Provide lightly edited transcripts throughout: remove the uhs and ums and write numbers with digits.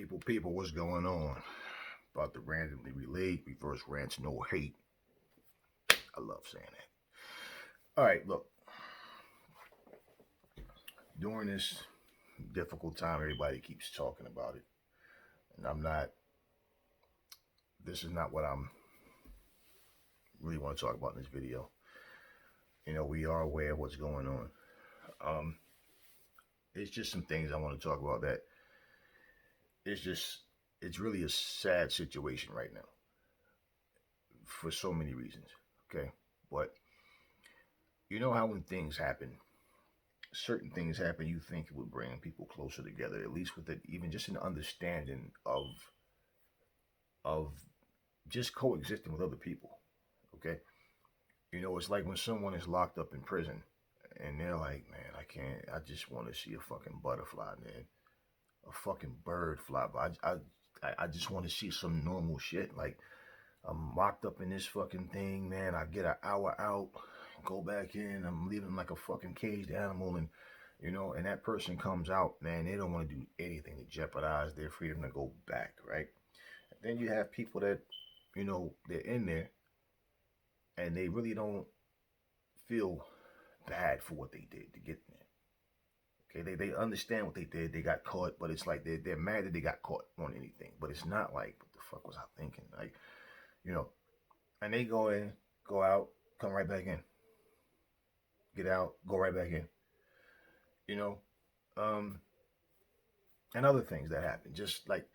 People, what's going on? About to randomly relate, reverse rants, no hate. I love saying that. All right, look, during this difficult time, everybody keeps talking about it. And this is not what I'm really want to talk about in this video. We are aware of what's going on. Um, it's just some things I want to talk about that it's just, it's really a sad situation right now for so many reasons. Okay. But you know how when things happen, certain things happen, you think it would bring people closer together, at least with it, even just an understanding of just coexisting with other people. Okay. It's like when someone is locked up in prison and they're like, man, I can't, I just want to see a fucking butterfly, man, a fucking bird fly by. I just want to see some normal shit. Like, I'm locked up in this fucking thing, man. I get an hour out, go back in. I'm leaving like a fucking caged animal, and that person comes out, man. They don't want to do anything to jeopardize their freedom to go back, right? And then you have people that, they're in there and they really don't feel bad for what they did to get there. Okay, they understand what they did. They got caught, but it's like they're mad that they got caught on anything. But it's not like, what the fuck was I thinking? Like, you know, and they go in, go out, come right back in, get out, go right back in, you know, um, and other things that happen. Just like,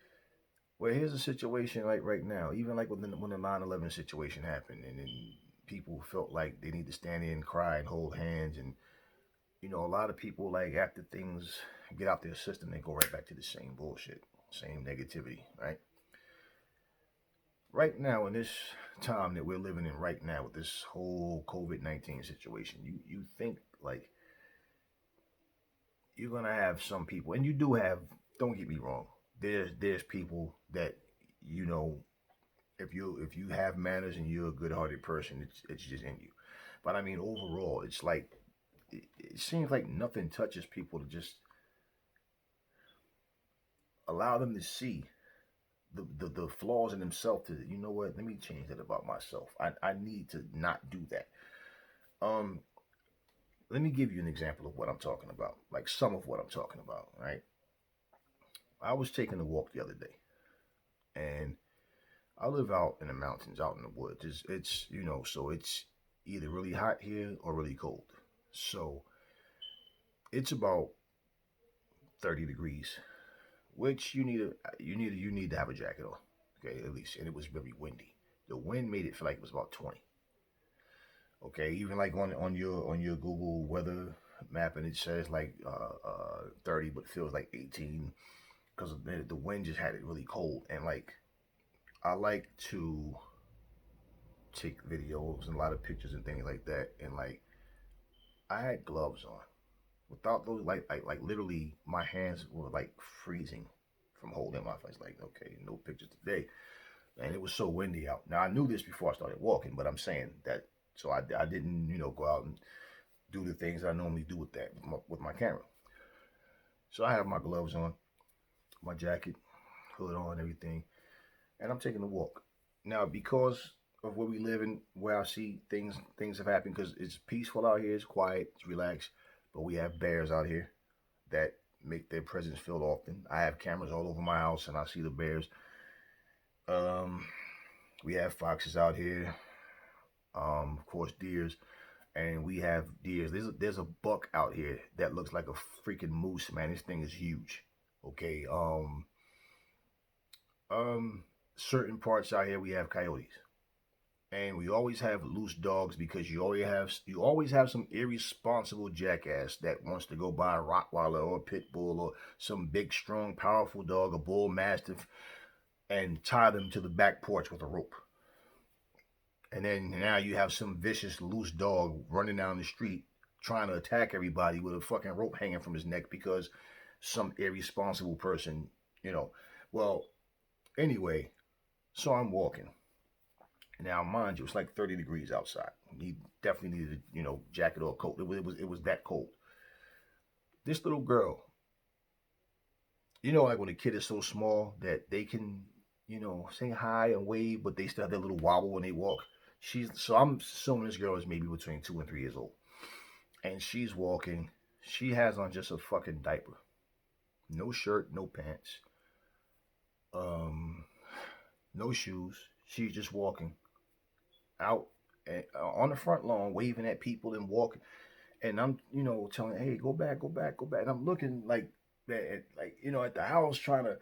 well, here's a situation like right now, even like when the 9/11 situation happened, and then people felt like they need to stand in and cry and hold hands, and a lot of people like after things get out their system, they go right back to the same bullshit, same negativity, right? Right now in this time that we're living in right now with this whole COVID-19 situation, you think like you're gonna have some people, and you do have. Don't get me wrong. There's people that you know if you have manners and you're a good-hearted person, it's just in you. But I mean, overall, it's like it seems like nothing touches people to just allow them to see the flaws in themselves. To you know what? Let me change that about myself. I need to not do that. Um, Let me give you an example of what I'm talking about. Like some of what I'm talking about. Right? I was taking a walk the other day, and I live out in the mountains, out in the woods. It's so it's either really hot here or really cold. So it's about 30 degrees, which you need to have a jacket on. Okay, at least, and it was very windy. The wind made it feel like it was about 20. Okay, even like on your Google weather map, and it says like 30, but it feels like 18 because the wind just had it really cold. And like I like to take videos and a lot of pictures and things like that, and like I had gloves on. Without those, like literally, my hands were like freezing from holding my face. Like, okay, no pictures today, and it was so windy out. Now I knew this before I started walking, but I'm saying that so I didn't go out and do the things I normally do with that with my camera. So I have my gloves on, my jacket, hood on, everything, and I'm taking a walk. Now because of where we live and where I see things have happened because it's peaceful out here, it's quiet, it's relaxed, but we have bears out here that make their presence felt often. I have cameras all over my house and I see the bears. Um, we have foxes out here. Of course, deers, and we have deers. There's a buck out here that looks like a freaking moose, man. This thing is huge. Okay. Um, Certain parts out here we have coyotes, and we always have loose dogs because you always have some irresponsible jackass that wants to go buy a Rottweiler or a pit bull or some big, strong, powerful dog, a bull mastiff, and tie them to the back porch with a rope. And then now you have some vicious loose dog running down the street trying to attack everybody with a fucking rope hanging from his neck because some irresponsible person, you know. Well, anyway, so I'm walking. Now, mind you, it's like 30 degrees outside. He definitely needed, jacket or a coat. It was that cold. This little girl like when a kid is so small that they can, say hi and wave, but they still have that little wobble when they walk. I'm assuming this girl is maybe between 2 and 3 years old, and she's walking. She has on just a fucking diaper, no shirt, no pants, um, no shoes. She's just walking out on the front lawn, waving at people and walking. And I'm, telling her, hey, go back, go back, go back. And I'm looking like at the house trying to,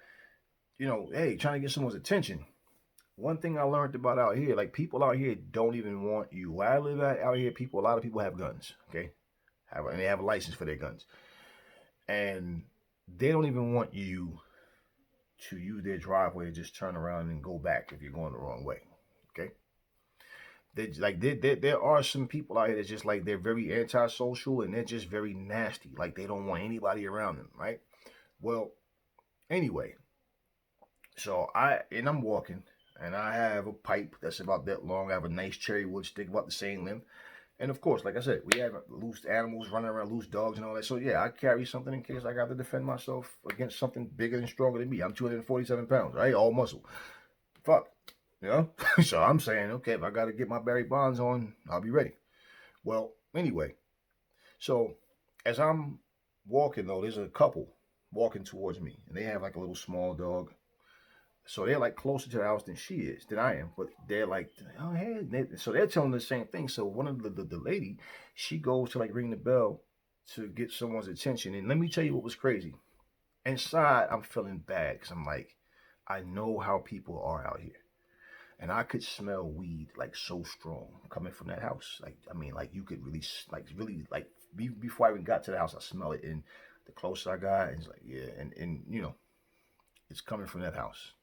hey, trying to get someone's attention. One thing I learned about out here, like people out here don't even want you. Where I live out here, a lot of people have guns, okay? And they have a license for their guns. And they don't even want you to use their driveway to just turn around and go back if you're going the wrong way, okay? There are some people out here that's just like they're very antisocial and they're just very nasty. Like they don't want anybody around them, right? Well, anyway, so I'm walking and I have a pipe that's about that long. I have a nice cherry wood stick about the same length. And of course, like I said, we have loose animals running around, loose dogs and all that. So yeah, I carry something in case I got to defend myself against something bigger and stronger than me. I'm 247 pounds, right? All muscle. Fuck. You know? So I'm saying, okay, if I got to get my Barry Bonds on, I'll be ready. Well, anyway, so as I'm walking though, there's a couple walking towards me, and they have like a little small dog. So they're like closer to the house than I am, but they're like, oh hey, so they're telling the same thing. So one of the lady, she goes to like ring the bell to get someone's attention, and let me tell you what was crazy. Inside, I'm feeling bad because I'm like, I know how people are out here. And I could smell weed like so strong coming from that house. Like I mean, like you could really like before I even got to the house, I smell it. And the closer I got, it's like yeah, and it's coming from that house.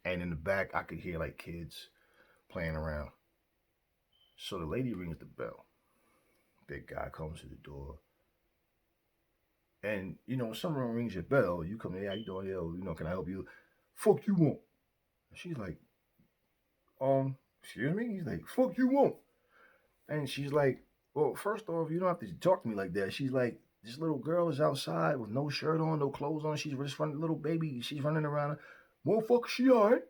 And in the back, I could hear like kids playing around. So the lady rings the bell. Big guy comes to the door, and when someone rings your bell, you come in. Hey, how you doing? Yo, can I help you? Fuck you want? She's like, excuse me. He's like, fuck you want? And she's like, well, first off, you don't have to talk to me like that. She's like, this little girl is outside with no shirt on, no clothes on. She's just running, little baby. She's running around. Motherfucker, she all right.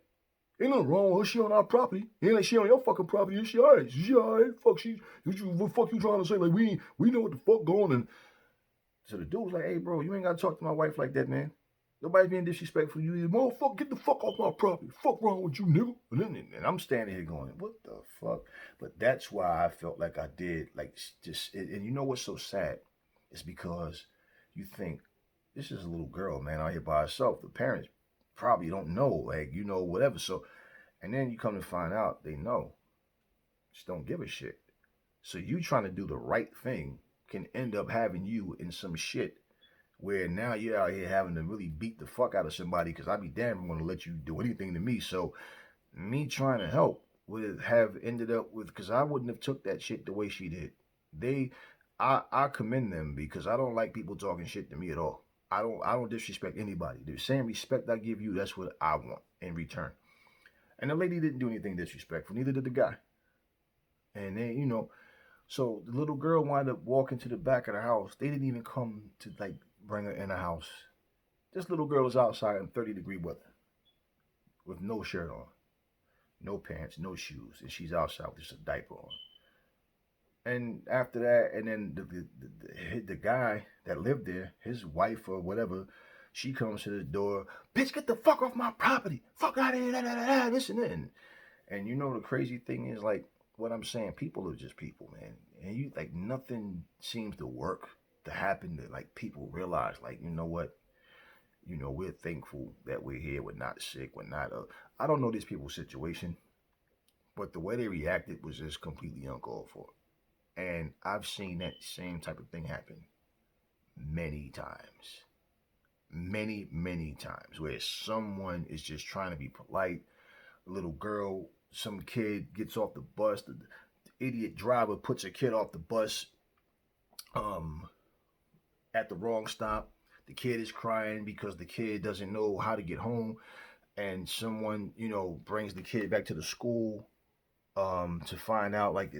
Ain't nothing wrong with her. She on our property. Ain't like she on your fucking property. Is she all right? She all right. Fuck, what fuck you trying to say? Like, we know what the fuck going on. So the dude was like, hey, bro, you ain't got to talk to my wife like that, man. Nobody's being disrespectful. You motherfucker, get the fuck off my property. Fuck wrong with you, nigga. And I'm standing here going, what the fuck? But that's why I felt like I did. Like, just, and you know what's so sad? It's because you think, this is a little girl, man, out here by herself. The parents probably don't know, like, whatever. So, and then you come to find out they know. Just don't give a shit. So you trying to do the right thing can end up having you in some shit where now you're out here having to really beat the fuck out of somebody because I'd be damn going to let you do anything to me. So me trying to help would have ended up with because I wouldn't have took that shit the way she did. I commend them because I don't like people talking shit to me at all. I don't disrespect anybody. The same respect I give you, that's what I want in return. And the lady didn't do anything disrespectful, neither did the guy. And then, so the little girl wound up walking to the back of the house. They didn't even come to like bring her in the house. This little girl is outside in 30-degree weather with no shirt on, no pants, no shoes, and she's outside with just a diaper on. And after that, and then the guy that lived there, his wife or whatever, she comes to the door. Bitch, get the fuck off my property. Fuck out of here. This and that. And the crazy thing is like what I'm saying. People are just people, man. And you like nothing seems to work to happen to like people realize like you know what. We're thankful that we're here. We're not sick. We're not. I don't know these people's situation, but the way they reacted was just completely uncalled for. And I've seen that same type of thing happen many times. Many, many times where someone is just trying to be polite. A little girl, some kid gets off the bus. The idiot driver puts a kid off the bus at the wrong stop. The kid is crying because the kid doesn't know how to get home. And someone, brings the kid back to the school to find out like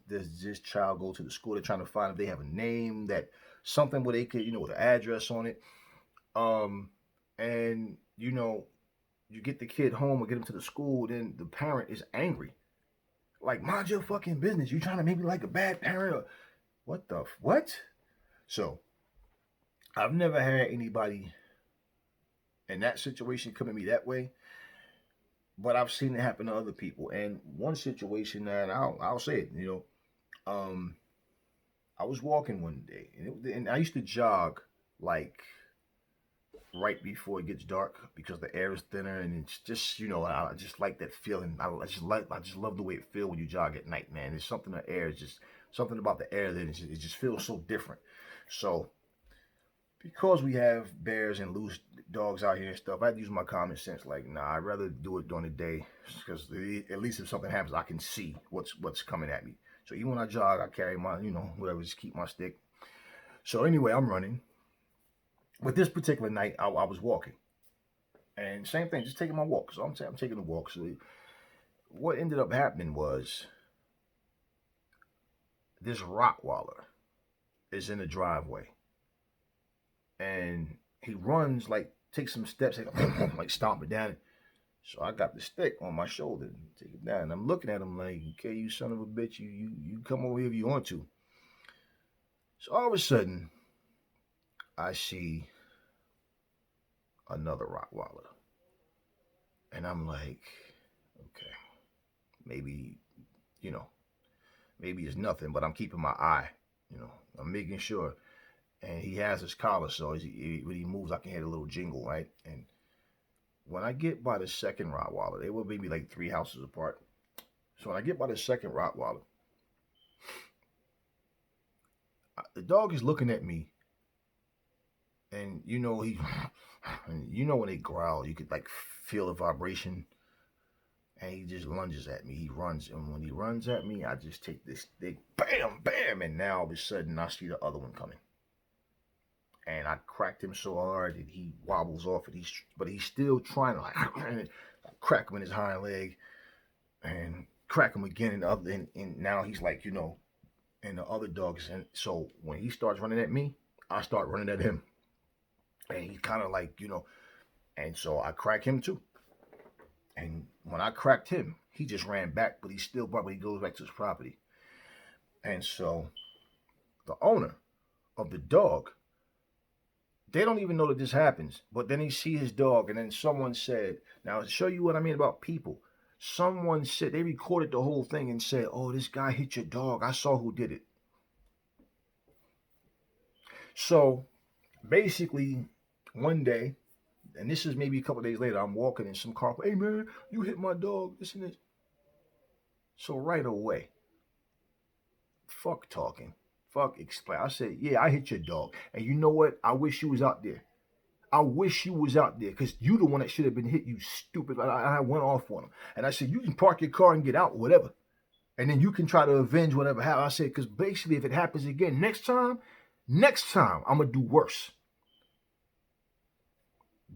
does this child go to the school. They're trying to find if they have a name that something where they could with an address on it. and you get the kid home or get him to the school, then the parent is angry. Like, mind your fucking business. You trying to make me like a bad parent? Or what? So I've never had anybody in that situation come at me that way, but I've seen it happen to other people. And one situation that I'll say it, I was walking one day, and I used to jog like right before it gets dark because the air is thinner, and it's just I just like that feeling. I just love the way it feels when you jog at night, man. There's something the air is just something about the air that it just feels so different. So because we have bears and loose dogs out here and stuff, I'd use my common sense. Like, nah, I'd rather do it during the day because at least if something happens, I can see what's coming at me. So even when I jog, I carry my whatever, just keep my stick. So anyway, I'm running. But this particular night, I was walking, and same thing, just taking my walk. So I'm taking a walk. So what ended up happening was this Rottweiler is in the driveway, and he runs like takes some steps, like stomp it down. So I got the stick on my shoulder and take it down. And I'm looking at him like, okay, you son of a bitch, you come over here if you want to. So all of a sudden, I see another Rottweiler. And I'm like, okay, maybe, maybe it's nothing, but I'm keeping my eye, I'm making sure. And he has his collar, so when he moves, I can hear a little jingle, right? And when I get by the second Rottweiler, they were maybe like 3 houses apart. So when I get by the second Rottweiler, the dog is looking at me, and when they growl, you could like feel the vibration, and he just lunges at me. He runs, and when he runs at me, I just take this stick, bam, bam, and now all of a sudden I see the other one coming, and I cracked him so hard that he wobbles off, but he's still trying to like crack him in his hind leg, and crack him again, and now he's like and the other dogs, and so when he starts running at me, I start running at him, and he's kind of like and so I crack him too. And when I cracked him, he just ran back, but he still probably goes back to his property. And so the owner of the dog, they don't even know that this happens, but then he sees his dog, and then someone said, now to show you what I mean about people, someone said, they recorded the whole thing and said, oh, this guy hit your dog. I saw who did it. So basically, one day, and this is maybe a couple of days later, I'm walking in some car. Hey, man, you hit my dog, this and this. So right away, fuck talking. Fuck explain. I said, yeah, I hit your dog. And you know what? I wish you was out there. I wish you was out there because you the one that should have been hit, you stupid. I went off on him. And I said, you can park your car and get out, whatever. And then you can try to avenge whatever happened. I said, because basically if it happens again, next time, I'm going to do worse.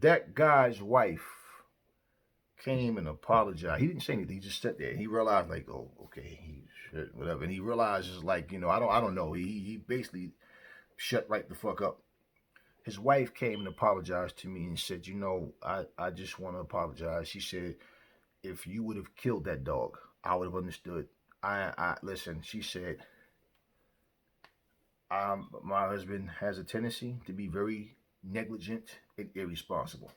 That guy's wife came and apologized. He didn't say anything. He just sat there. He realized, like, oh, okay, whatever. And he realizes, like, I don't know. He basically shut right the fuck up. His wife came and apologized to me and said, I just want to apologize. She said, if you would have killed that dog, I would have understood. I listen. She said, my husband has a tendency to be very negligent and irresponsible.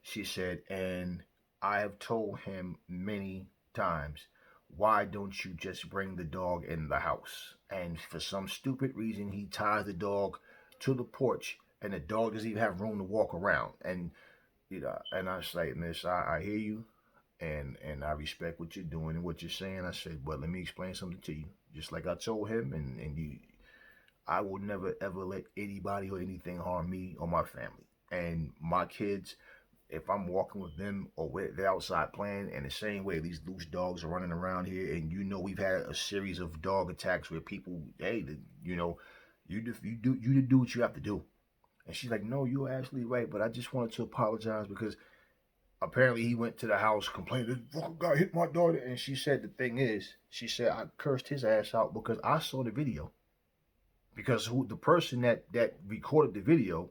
She said, and I have told him many times, why don't you just bring the dog in the house? And for some stupid reason, he ties the dog to the porch, and the dog doesn't even have room to walk around. And and I say, Miss, I hear you, and I respect what you're doing and what you're saying. I said, but let me explain something to you. Just like I told him, and you, I will never ever let anybody or anything harm me or my family. And my kids, if I'm walking with them or they're outside playing, and the same way these loose dogs are running around here, and we've had a series of dog attacks where people, hey, you do what you have to do. And she's like, no, you're absolutely right, but I just wanted to apologize because apparently he went to the house complaining, this fucking guy hit my daughter. And she said, the thing is, she said, I cursed his ass out because I saw the video. Because the person that recorded the video,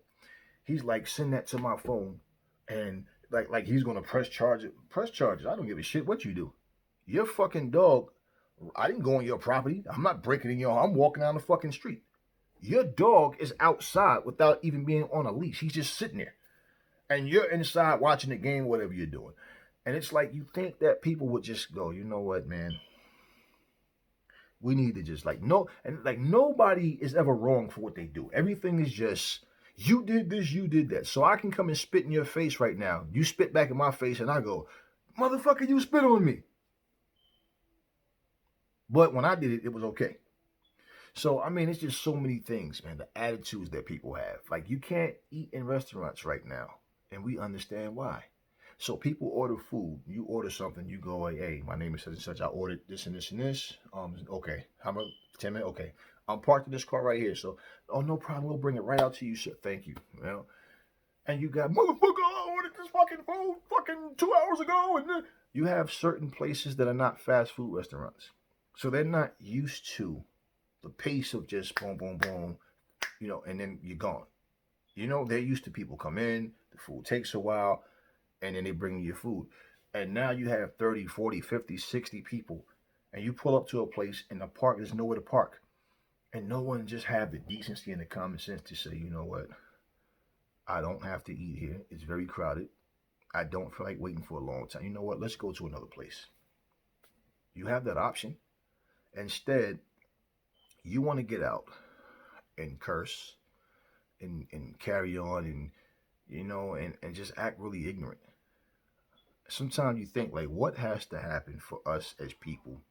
he's like, send that to my phone And like he's gonna press charges. I don't give a shit what you do. Your fucking dog. I didn't go on your property. I'm not breaking in your. I'm walking down the fucking street. Your dog is outside without even being on a leash. He's just sitting there, and you're inside watching the game, whatever you're doing. And it's like you think that people would just go, you know what, man? We need to just like no, and like nobody is ever wrong for what they do. Everything is just you did this, you did that. So I can come and spit in your face right now. You spit back in my face, and I go, motherfucker, you spit on me. But when I did it, it was okay. So I mean, it's just so many things, man. The attitudes that people have. Like you can't eat in restaurants right now, and we understand why. So people order food. You order something. You go, hey, my name is such and such. I ordered this and this and this. Okay. How much? 10 minutes. Okay. I'm parked in this car right here. So, oh, no problem. We'll bring it right out to you, sir. Thank you. You know. And you got motherfucker. I ordered this fucking food fucking 2 hours ago, and then you have certain places that are not fast food restaurants, so they're not used to the pace of just boom, boom, boom, and then you're gone. They're used to people come in, the food takes a while, and then they bring you your food. And now you have 30, 40, 50, 60 people, and you pull up to a place and the park, there's nowhere to park. And no one just have the decency and the common sense to say, you know what, I don't have to eat here. It's very crowded. I don't feel like waiting for a long time. You know what, let's go to another place. You have that option. Instead, you want to get out and curse and carry on and just act really ignorant. Sometimes you think like what has to happen for us as people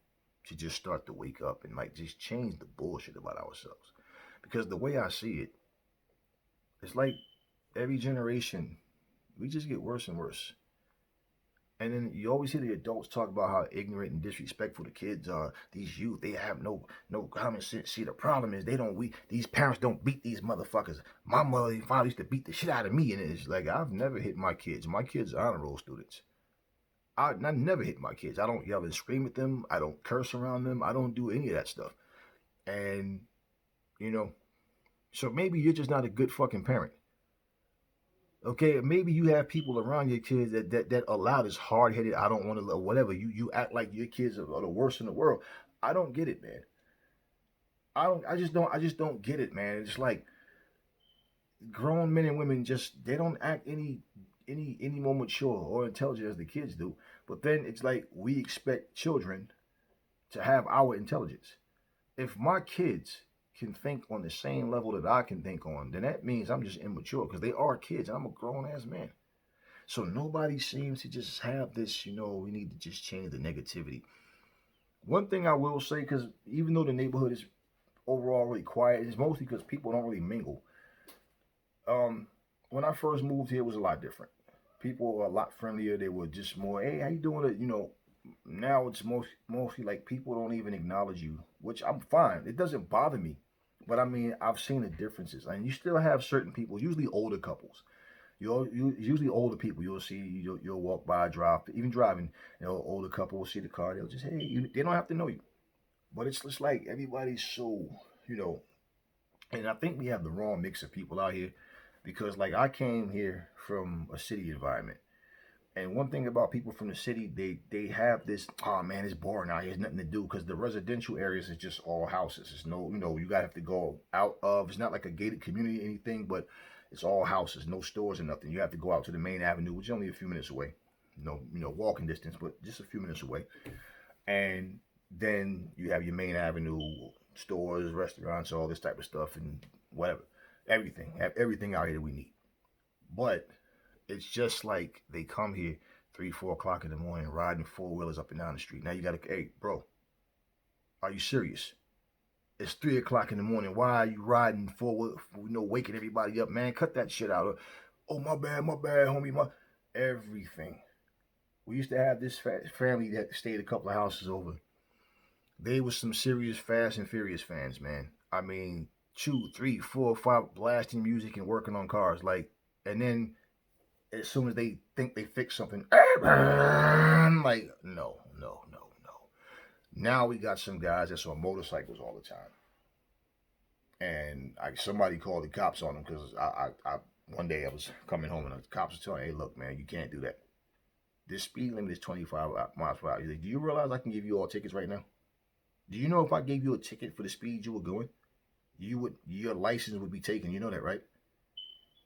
to just start to wake up and like just change the bullshit about ourselves. Because the way I see it, it's like every generation we just get worse and worse. And then you always hear the adults talk about how ignorant and disrespectful the kids are. These youth, they have no common sense. See, the problem is these parents don't beat these motherfuckers. My mother and father used to beat the shit out of me, and it's like I've never hit my kids. My kids are honor roll students. I never hit my kids. I don't yell and scream at them. I don't curse around them. I don't do any of that stuff. And you know, so maybe you're just not a good fucking parent. Okay, maybe you have people around your kids that allow this hard headed. I don't want to or whatever. You act like your kids are the worst in the world. I don't get it, man. I don't. I just don't get it, man. It's like grown men and women just they don't act any more mature or intelligent as the kids do. But then it's like we expect children to have our intelligence. If my kids can think on the same level that I can think on, then that means I'm just immature because they are kids. I'm a grown ass man. So nobody seems to just have this, we need to just change the negativity. One thing I will say, because even though the neighborhood is overall really quiet, it's mostly because people don't really mingle. When I first moved here, it was a lot different. People were a lot friendlier. They were just more, hey, how you doing? Now it's mostly like people don't even acknowledge you, which I'm fine. It doesn't bother me. But I mean, I've seen the differences, and you still have certain people, usually older couples. Usually older people. You'll walk by, drive, even driving. Older couple will see the car. They'll just hey, they don't have to know you, but it's just like everybody's so you know. And I think we have the wrong mix of people out here, because like I came here from a city environment. And one thing about people from the city, they have this, oh man, it's boring out here. There's nothing to do because the residential areas is just all houses. It's no, you gotta have to go out of. It's not like a gated community or anything, but it's all houses, no stores or nothing. You have to go out to the main avenue, which is only a few minutes away. Walking distance, but just a few minutes away. And then you have your main avenue, stores, restaurants, all this type of stuff, and whatever, everything. Have everything out here that we need, but it's just like they come here 3, 4 o'clock in the morning riding four wheelers up and down the street. Now you gotta, hey, bro, are you serious? It's 3 o'clock in the morning. Why are you riding four? Waking everybody up, man. Cut that shit out. Oh my bad, homie. Everything. We used to have this family that stayed a couple of houses over. They was some serious Fast and Furious fans, man. I mean, 2, 3, 4, 5 blasting music and working on cars, like, and then as soon as they think they fix something, like, no. Now we got some guys that's on motorcycles all the time, and somebody called the cops on them because One day I was coming home and the cops were telling me, hey, look, man, you can't do that. This speed limit is 25 miles per hour. He's like, do you realize I can give you all tickets right now? Do you know if I gave you a ticket for the speed you were going, your license would be taken. You know that, right?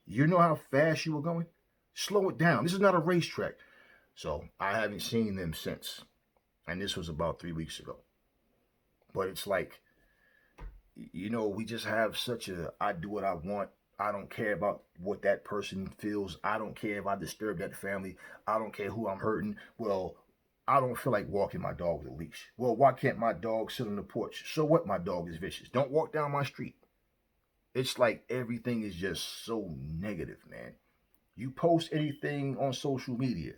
You know how fast you were going? Slow it down. This is not a racetrack. So I haven't seen them since. And this was about 3 weeks ago. But it's like, we just have such I do what I want. I don't care about what that person feels. I don't care if I disturb that family. I don't care who I'm hurting. Well, I don't feel like walking my dog with a leash. Well, why can't my dog sit on the porch? So what? My dog is vicious. Don't walk down my street. It's like everything is just so negative, man. You post anything on social media,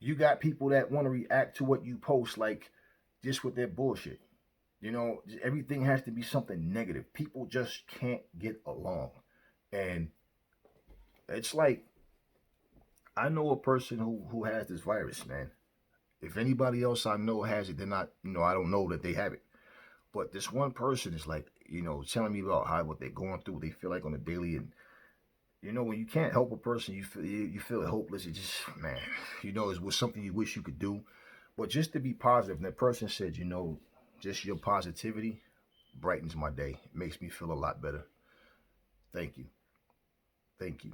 you got people that want to react to what you post like just with their bullshit. Everything has to be something negative. People just can't get along. And it's like, I know a person who has this virus, man. If anybody else I know has it, they're not, I don't know that they have it. But this one person is like, telling me about what they're going through, what they feel like on a daily. And, when you can't help a person, you feel hopeless. It just, man, it was something you wish you could do. But just to be positive, and that person said, just your positivity brightens my day. It makes me feel a lot better. Thank you. Thank you.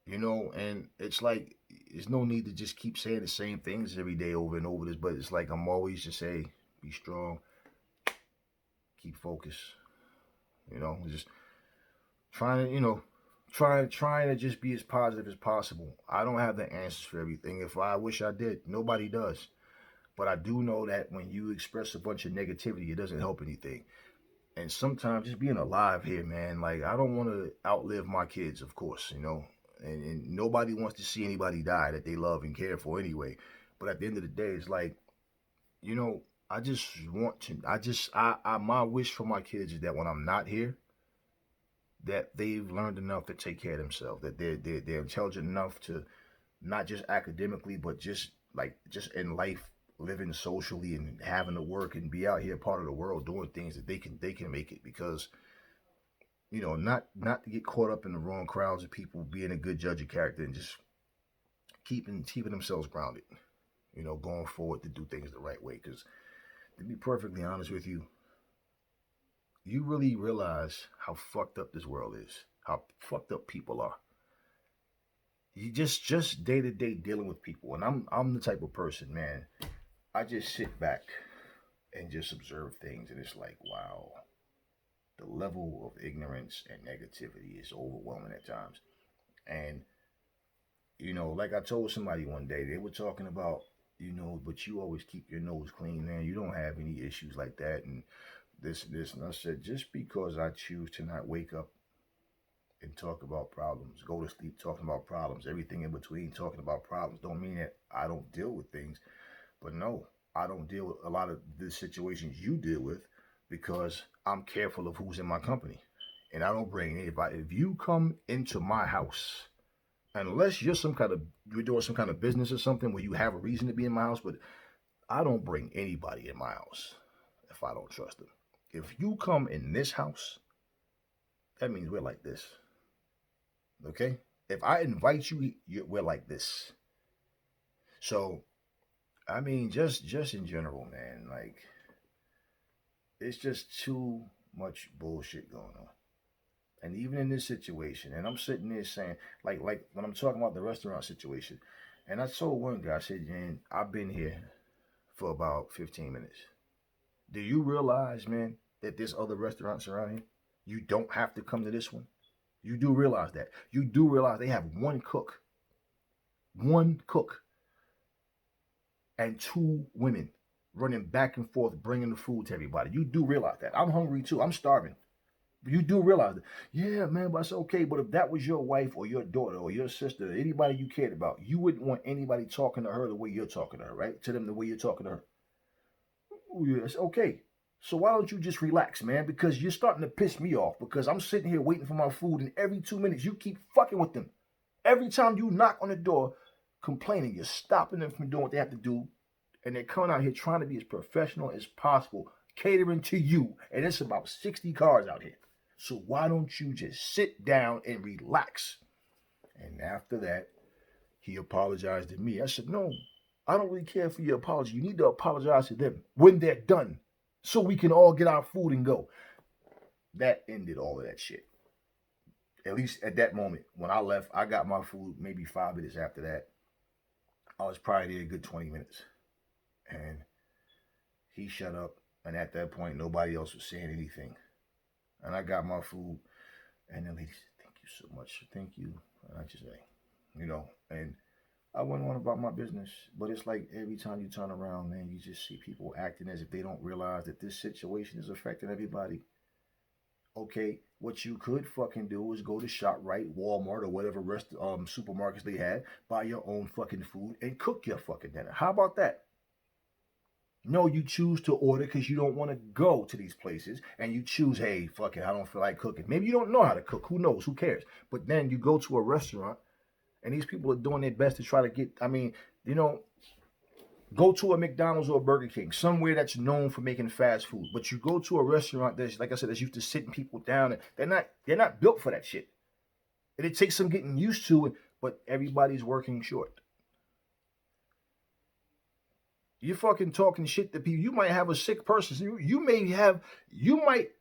And it's like, there's no need to just keep saying the same things every day over and over this, but it's like I'm always just say, be strong, keep focused, just trying to, trying to just be as positive as possible. I don't have the answers for everything. If I wish I did, nobody does. But I do know that when you express a bunch of negativity, it doesn't help anything. And sometimes just being alive here, man, like I don't want to outlive my kids, of course, and nobody wants to see anybody die that they love and care for anyway. But at the end of the day, it's like, I just want to, my wish for my kids is that when I'm not here, that they've learned enough to take care of themselves, that they're intelligent enough to not just academically, but just in life, living socially and having to work and be out here part of the world doing things that they can make it. Because not to get caught up in the wrong crowds of people, being a good judge of character and just keeping themselves grounded, going forward to do things the right way. Because to be perfectly honest with you, you really realize how fucked up this world is, how fucked up people are. You just day to day dealing with people, and I'm the type of person, man. I just sit back and just observe things, and it's like, wow, the level of ignorance and negativity is overwhelming at times. And like I told somebody one day, they were talking about, but you always keep your nose clean, man. You don't have any issues like that, and this, and I said, just because I choose to not wake up and talk about problems, go to sleep talking about problems, everything in between talking about problems, don't mean that I don't deal with things. But no, I don't deal with a lot of the situations you deal with because I'm careful of who's in my company. And I don't bring anybody. If you come into my house, unless you're doing some kind of business or something where you have a reason to be in my house, but I don't bring anybody in my house if I don't trust them. If you come in this house, that means we're like this. Okay? If I invite you, we're like this. So, I mean, just in general, man, like, it's just too much bullshit going on. And even in this situation, and I'm sitting there saying, like when I'm talking about the restaurant situation, and I told one guy, I said, man, I've been here for about 15 minutes. Do you realize, man, that there's other restaurants around here? You don't have to come to this one. You do realize that. You do realize they have one cook, and two women running back and forth, bringing the food to everybody. You do realize that. I'm hungry too. I'm starving. You do realize that. Yeah, man, but it's okay. But if that was your wife or your daughter or your sister, or anybody you cared about, you wouldn't want anybody talking to her the way you're talking to her, right? To them the way you're talking to her. Oh, yeah, it's okay. So why don't you just relax, man? Because you're starting to piss me off because I'm sitting here waiting for my food, and every 2 minutes you keep fucking with them. Every time you knock on the door complaining, you're stopping them from doing what they have to do, and they're coming out here trying to be as professional as possible, catering to you, and it's about 60 cars out here. So why don't you just sit down and relax? And after that, he apologized to me. I said, no, I don't really care for your apology. You need to apologize to them when they're done so we can all get our food and go. That ended all of that shit. At least at that moment, when I left, I got my food maybe 5 minutes after that. I was probably there a good 20 minutes. And he shut up. And at that point, nobody else was saying anything. And I got my food. And the lady said, thank you so much. Thank you. And I just say, and I went on about my business. But it's like every time you turn around, man, you just see people acting as if they don't realize that this situation is affecting everybody. Okay, what you could fucking do is go to ShopRite, Walmart, or whatever supermarkets they had, buy your own fucking food and cook your fucking dinner. How about that? No, you choose to order because you don't want to go to these places, and you choose, hey, fuck it, I don't feel like cooking. Maybe you don't know how to cook. Who knows? Who cares? But then you go to a restaurant, and these people are doing their best to try to get. Go to a McDonald's or a Burger King, somewhere that's known for making fast food. But you go to a restaurant that's, like I said, that's used to sitting people down, and they're not built for that shit. And it takes some getting used to it, but everybody's working short. You're fucking talking shit to people. You might have a sick person.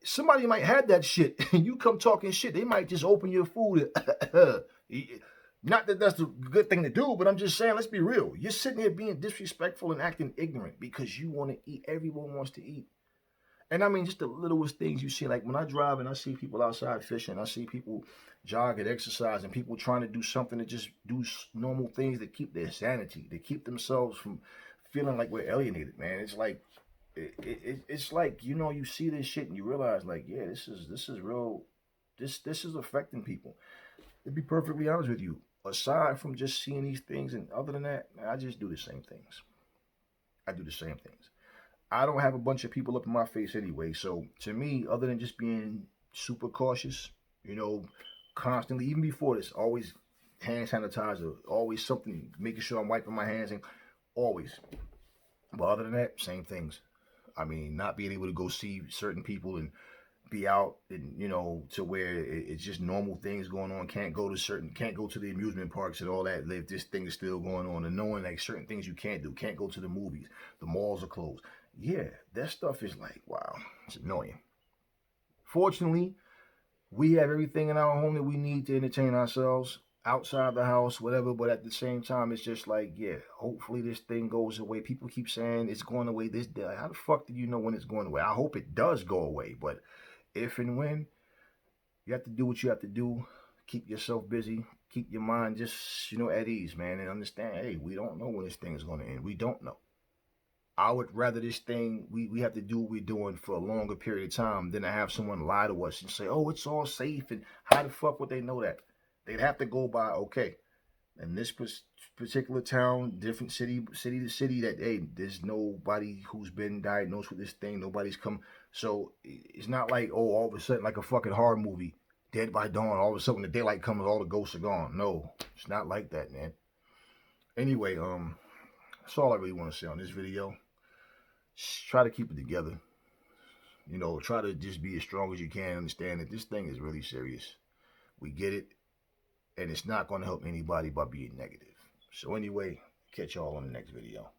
Somebody might have that shit. And you come talking shit. They might just open your food. Not that that's a good thing to do, but I'm just saying, let's be real. You're sitting here being disrespectful and acting ignorant because you want to eat. Everyone wants to eat. And I mean, just the littlest things you see. Like when I drive and I see people outside fishing, I see people jog and exercise, and people trying to do something to just do normal things to keep their sanity, to keep themselves from feeling like we're alienated, man. It's like, it's like, you see this shit and you realize, like, yeah, this is real. This is affecting people. To be perfectly honest with you, aside from just seeing these things, and other than that, man, I just do the same things. I do the same things. I don't have a bunch of people up in my face anyway. So to me, other than just being super cautious, constantly, even before this, always hand sanitizer, always something, making sure I'm wiping my hands, and always. But other than that, same things. I mean, not being able to go see certain people and be out, and to where it's just normal things going on. Can't go to the amusement parks and all that if this thing is still going on, and knowing like certain things you can't do. Can't go to the movies. The malls are closed. Yeah, that stuff is like, wow, it's annoying. Fortunately, we have everything in our home that we need to entertain ourselves outside the house, whatever. But at the same time, it's just like, yeah, hopefully this thing goes away. People keep saying it's going away this day. How the fuck do you know when it's going away? I hope it does go away, but if and when, you have to do what you have to do. Keep yourself busy. Keep your mind just, at ease, man, and understand, hey, we don't know when this thing is going to end. We don't know. I would rather this thing, we have to do what we're doing for a longer period of time than to have someone lie to us and say, oh, it's all safe. And how the fuck would they know that? They'd have to go by, okay, in this particular town, different city to city, that, hey, there's nobody who's been diagnosed with this thing. Nobody's come. So it's not like, oh, all of a sudden, like a fucking horror movie, Dead by Dawn, all of a sudden when the daylight comes, all the ghosts are gone. No, it's not like that, man. Anyway, that's all I really want to say on this video. Try to keep it together. Try to just be as strong as you can. Understand that this thing is really serious. We get it. And it's not going to help anybody by being negative. So anyway, catch y'all on the next video.